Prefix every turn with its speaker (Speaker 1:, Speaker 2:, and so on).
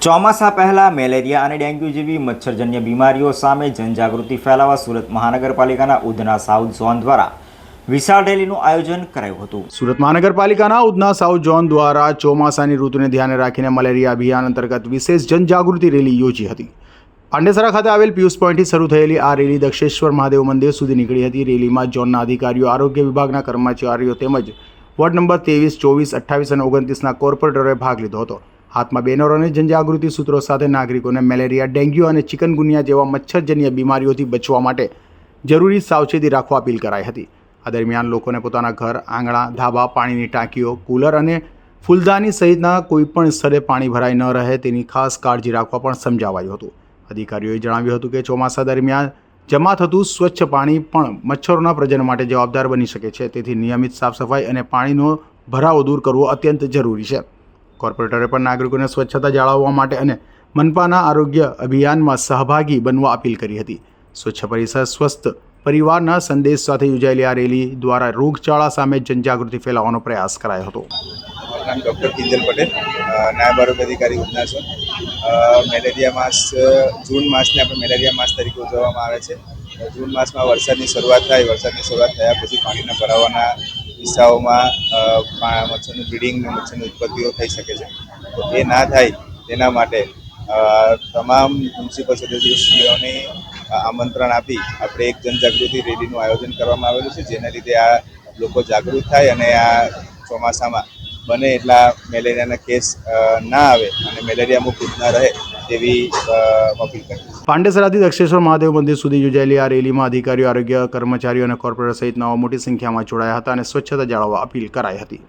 Speaker 1: ચોમાસા પહેલા મેલેરિયા અને ડેન્ગ્યુ જેવી મચ્છરજન્ય બીમારીઓ સામે જનજાગૃતિ ફેલાવવા સુરત મહાનગરપાલિકાના ઉધના સાઉથ ઝોન દ્વારા વિશાળ રેલીનું આયોજન કરાયું હતું।
Speaker 2: સુરત મહાનગરપાલિકાના ઉધના સાઉથ ઝોન દ્વારા ચોમાસાની ઋતુને ધ્યાને રાખીને મલેરિયા અભિયાન અંતર્ગત વિશેષ જનજાગૃતિ રેલી યોજી હતી। પાંડેસરા ખાતે આવેલ પિયુષ પોઈન્ટથી શરૂ થયેલી આ રેલી દક્ષેશ્વર મહાદેવ મંદિર સુધી નીકળી હતી। રેલીમાં ઝોનના અધિકારીઓ, આરોગ્ય વિભાગના કર્મચારીઓ તેમજ વોર્ડ નંબર 23, 24, 28 અને 29ના કોર્પોરેટરોએ ભાગ લીધો હતો। હાથમાં બેનરો અને જનજાગૃતિ સૂત્રો સાથે નાગરિકોને મેલેરિયા, ડેન્ગ્યુ અને ચિકનગુનિયા જેવા મચ્છરજન્ય બીમારીઓથી બચવા માટે જરૂરી સાવચેતી રાખવા અપીલ કરાઈ હતી। આ દરમિયાન લોકોને પોતાના ઘર, આંગણા, ધાબા, પાણીની ટાંકીઓ, કુલર અને ફૂલદાની સહિતના કોઈપણ સ્થળે પાણી ભરાઈ ન રહે તેની ખાસ કાળજી રાખવા પણ સમજાવાયું હતું। અધિકારીઓએ જણાવ્યું હતું કે ચોમાસા દરમિયાન જમા થતું સ્વચ્છ પાણી પણ મચ્છરોના પ્રજનન માટે જવાબદાર બની શકે છે, તેથી નિયમિત સાફ સફાઈ અને પાણીનો ભરાવો દૂર કરવો અત્યંત જરૂરી છે। કોર્પોરેટરે પણ નાગરિકોને સ્વચ્છતા જાળવવા માટે અને મનપાના આરોગ્ય અભિયાનમાં સહભાગી બનવા અપીલ કરી હતી। સ્વચ્છ પરિસર, સ્વસ્થ પરિવારના સંદેશ સાથે યોજાયેલી આ રેલી દ્વારા રોગચાળા સામે જનજાગૃતિ ફેલાવવાનો પ્રયાસ કરાયો હતો।
Speaker 3: નામ ડૉક્ટર કિંજલ પટેલ, નાયબ આરોગ્ય અધિકારી ઉધના છે। મેલેરિયા માસ જૂન માસને આપણે મેલેરિયા માસ તરીકે ઉજવવામાં આવે છે। જૂન માસમાં વરસાદની શરૂઆત થાય, વરસાદની શરૂઆત થયા પછી પાણીના ભરાવાના કિસ્સાઓમાં મચ્છરનું બ્રીડિંગ અને મચ્છરની ઉત્પત્તિઓ થઈ શકે છે। તો એ ના થાય તેના માટે તમામ મ્યુનિસિપલ સદસ્યોને આમંત્રણ આપી આપણે એક જનજાગૃતિ રેલીનું આયોજન કરવામાં આવેલું છે, જેના લીધે આ લોકો જાગૃત થાય અને આ ચોમાસામાં બને એટલા મેલેરિયાના કેસ ના આવે અને મેલેરિયા મુક્ત ના રહે તેવી અપીલ કરી।
Speaker 2: પાંડેસરાથી દક્ષેશ્વર મહાદેવ મંદિર સુધી યોજાયેલી આ રેલીમાં અધિકારીઓ, આરોગ્ય કર્મચારીઓ અને કોર્પોરેટર સહિતનાઓ મોટી સંખ્યામાં જોડાયા હતા અને સ્વચ્છતા જાળવવા અપીલ કરાઈ હતી।